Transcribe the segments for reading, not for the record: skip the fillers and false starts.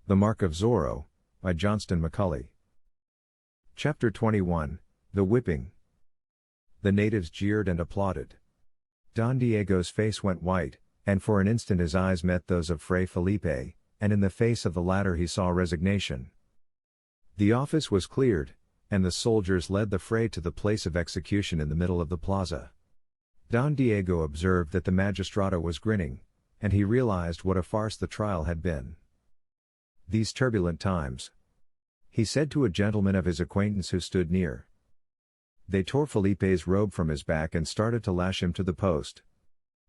The Mark of Zorro, by Johnston McCulley. Chapter 21, The Whipping. The natives jeered and applauded. Don Diego's face went white, and for an instant his eyes met those of Fray Felipe, and in the face of the latter he saw resignation. The office was cleared, and the soldiers led the fray to the place of execution in the middle of the plaza. Don Diego observed that the magistrado was grinning, and he realized what a farce the trial had been. These turbulent times, he said to a gentleman of his acquaintance who stood near. They tore Felipe's robe from his back and started to lash him to the post.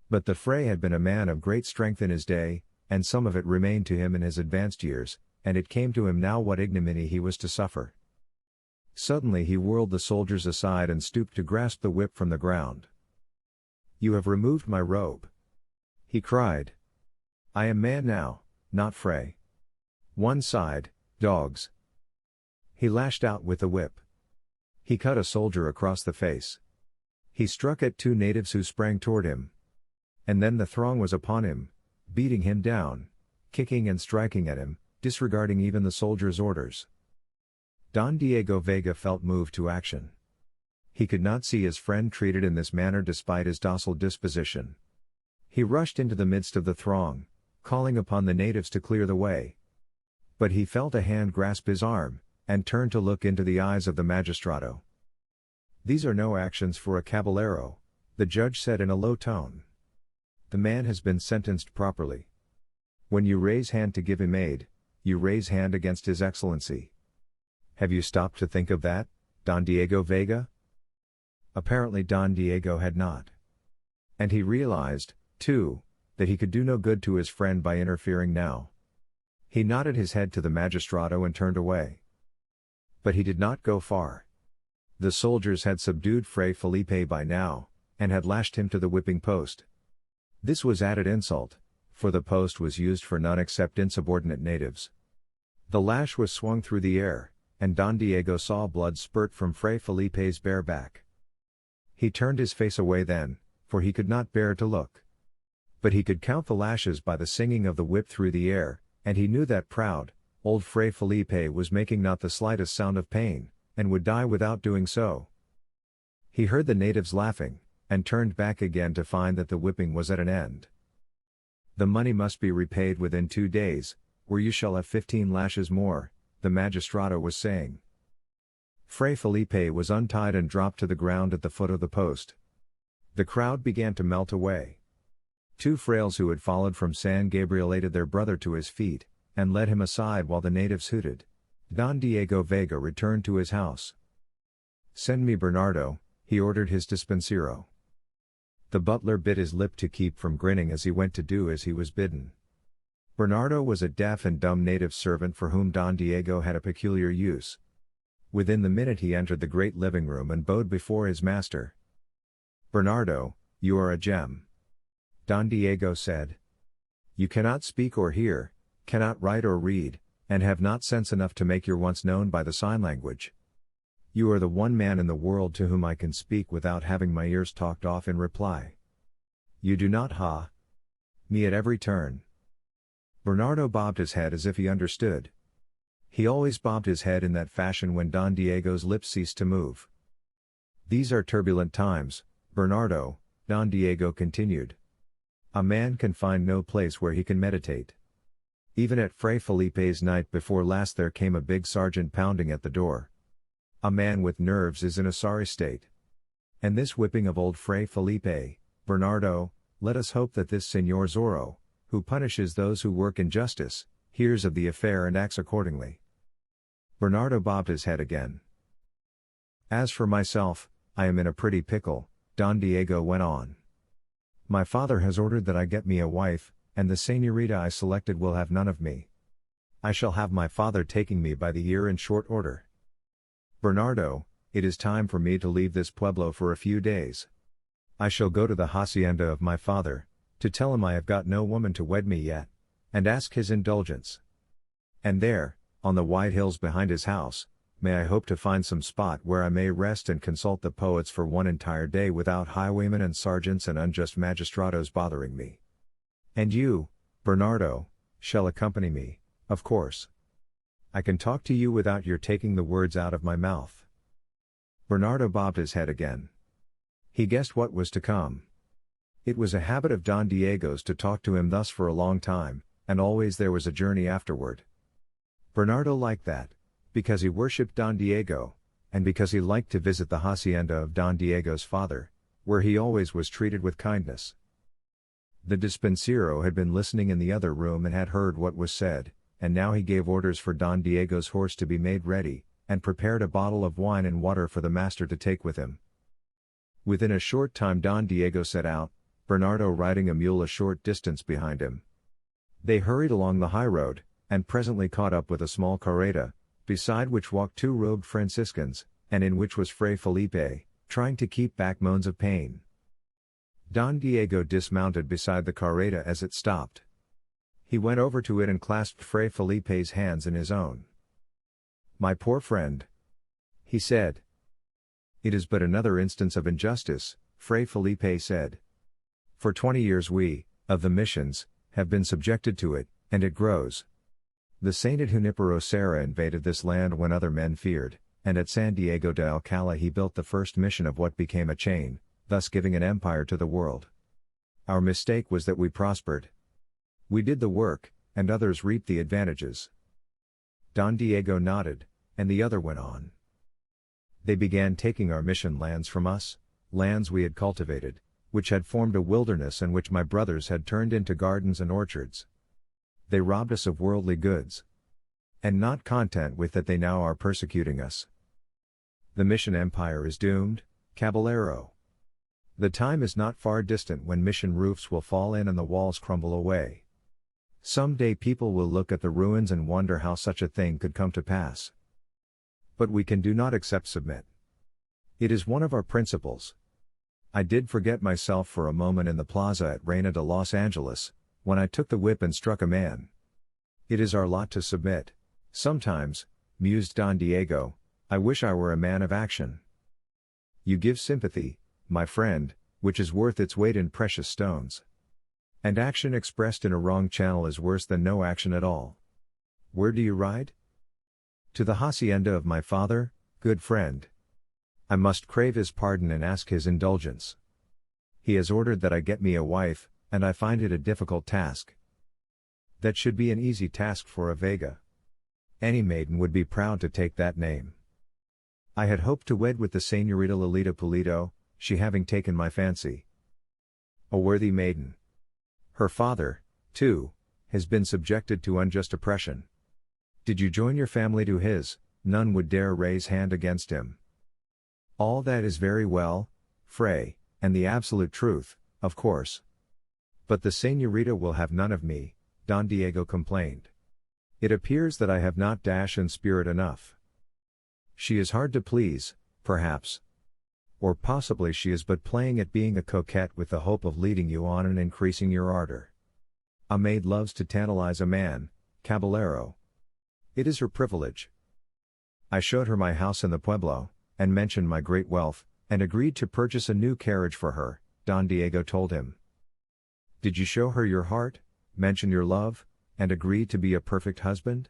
But the Fray had been a man of great strength in his day, and some of it remained to him in his advanced years, and it came to him now what ignominy he was to suffer. Suddenly he whirled the soldiers aside and stooped to grasp the whip from the ground. "You have removed my robe," he cried. "I am man now, not Fray. One side, dogs." He lashed out with the whip. He cut a soldier across the face. He struck at two natives who sprang toward him. And then the throng was upon him, beating him down, kicking and striking at him, disregarding even the soldiers' orders. Don Diego Vega felt moved to action. He could not see his friend treated in this manner despite his docile disposition. He rushed into the midst of the throng, calling upon the natives to clear the way. But he felt a hand grasp his arm, and turned to look into the eyes of the magistrado. "These are no actions for a caballero," the judge said in a low tone. "The man has been sentenced properly. When you raise hand to give him aid, you raise hand against his excellency. Have you stopped to think of that, Don Diego Vega?" Apparently Don Diego had not. And he realized, too, that he could do no good to his friend by interfering now. He nodded his head to the magistrado and turned away. But he did not go far. The soldiers had subdued Fray Felipe by now, and had lashed him to the whipping post. This was added insult, for the post was used for none except insubordinate natives. The lash was swung through the air, and Don Diego saw blood spurt from Fray Felipe's bare back. He turned his face away then, for he could not bear to look. But he could count the lashes by the singing of the whip through the air, and he knew that proud, old Fray Felipe was making not the slightest sound of pain, and would die without doing so. He heard the natives laughing, and turned back again to find that the whipping was at an end. "The money must be repaid within 2 days, or you shall have 15 lashes more," the magistrado was saying. Fray Felipe was untied and dropped to the ground at the foot of the post. The crowd began to melt away. 2 frails who had followed from San Gabriel aided their brother to his feet, and led him aside while the natives hooted. Don Diego Vega returned to his house. "Send me Bernardo," he ordered his dispensero. The butler bit his lip to keep from grinning as he went to do as he was bidden. Bernardo was a deaf and dumb native servant for whom Don Diego had a peculiar use. Within the minute he entered the great living room and bowed before his master. "Bernardo, you are a gem," Don Diego said. "You cannot speak or hear, cannot write or read, and have not sense enough to make your wants known by the sign language. You are the one man in the world to whom I can speak without having my ears talked off in reply. You do not me at every turn." Bernardo bobbed his head as if he understood. He always bobbed his head in that fashion when Don Diego's lips ceased to move. "These are turbulent times, Bernardo," Don Diego continued. "A man can find no place where he can meditate. Even at Fray Felipe's night before last there came a big sergeant pounding at the door. A man with nerves is in a sorry state. And this whipping of old Fray Felipe, Bernardo, let us hope that this Señor Zorro, who punishes those who work injustice, hears of the affair and acts accordingly." Bernardo bobbed his head again. "As for myself, I am in a pretty pickle," Don Diego went on. "My father has ordered that I get me a wife, and the señorita I selected will have none of me. I shall have my father taking me by the ear in short order. Bernardo, it is time for me to leave this pueblo for a few days. I shall go to the hacienda of my father, to tell him I have got no woman to wed me yet, and ask his indulgence. And there, on the wide hills behind his house, may I hope to find some spot where I may rest and consult the poets for one entire day without highwaymen and sergeants and unjust magistrados bothering me. And you, Bernardo, shall accompany me, Of course. I can talk to you without your taking the words out of my mouth. Bernardo bobbed his head again. He guessed what was to come. It was a habit of Don Diego's to talk to him thus for a long time, and always there was a journey afterward. Bernardo liked that, because he worshipped Don Diego, and because he liked to visit the hacienda of Don Diego's father, where he always was treated with kindness. The dispensero had been listening in the other room and had heard what was said, and now he gave orders for Don Diego's horse to be made ready, and prepared a bottle of wine and water for the master to take with him. Within a short time Don Diego set out, Bernardo riding a mule a short distance behind him. They hurried along the high road, and presently caught up with a small carreta, beside which walked two robed Franciscans, and in which was Fray Felipe, trying to keep back moans of pain. Don Diego dismounted beside the carreta as it stopped. He went over to it and clasped Fray Felipe's hands in his own. "My poor friend," he said. "It is but another instance of injustice," Fray Felipe said. "For 20 years we, of the missions, have been subjected to it, and it grows. The saint at Junipero Serra invaded this land when other men feared, and at San Diego de Alcala he built the first mission of what became a chain, thus giving an empire to the world. Our mistake was that we prospered. We did the work, and others reaped the advantages." Don Diego nodded, and the other went on. "They began taking our mission lands from us, lands we had cultivated, which had formed a wilderness and which my brothers had turned into gardens and orchards. They robbed us of worldly goods. And not content with that they now are persecuting us. The mission empire is doomed, Caballero. The time is not far distant when mission roofs will fall in and the walls crumble away. Some day people will look at the ruins and wonder how such a thing could come to pass. But we can do not except submit. It is one of our principles. I did forget myself for a moment in the plaza at Reina de Los Angeles, when I took the whip and struck a man. It is our lot to submit. Sometimes, mused Don Diego, I wish I were a man of action. You give sympathy, my friend, which is worth its weight in precious stones. And action expressed in a wrong channel is worse than no action at all. Where do you ride? To the hacienda of my father, good friend. I must crave his pardon and ask his indulgence. He has ordered that I get me a wife, and I find it a difficult task. That should be an easy task for a Vega. Any maiden would be proud to take that name. I had hoped to wed with the Señorita Lolita Pulido, she having taken my fancy. A worthy maiden. Her father, too, has been subjected to unjust oppression. Did you join your family to his, none would dare raise hand against him. All that is very well, Fray, and the absolute truth, of course. But the Señorita will have none of me, Don Diego complained. It appears that I have not dash and spirit enough. She is hard to please, perhaps. Or possibly she is but playing at being a coquette with the hope of leading you on and increasing your ardor. A maid loves to tantalize a man, Caballero. It is her privilege. I showed her my house in the pueblo, and mentioned my great wealth, and agreed to purchase a new carriage for her, Don Diego told him. Did you show her your heart, mention your love, and agree to be a perfect husband?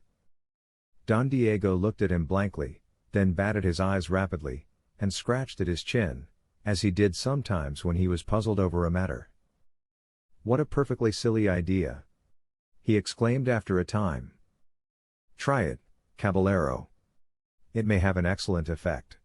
Don Diego looked at him blankly, then batted his eyes rapidly, and scratched at his chin, as he did sometimes when he was puzzled over a matter. What a perfectly silly idea! He exclaimed after a time. Try it, Caballero. It may have an excellent effect.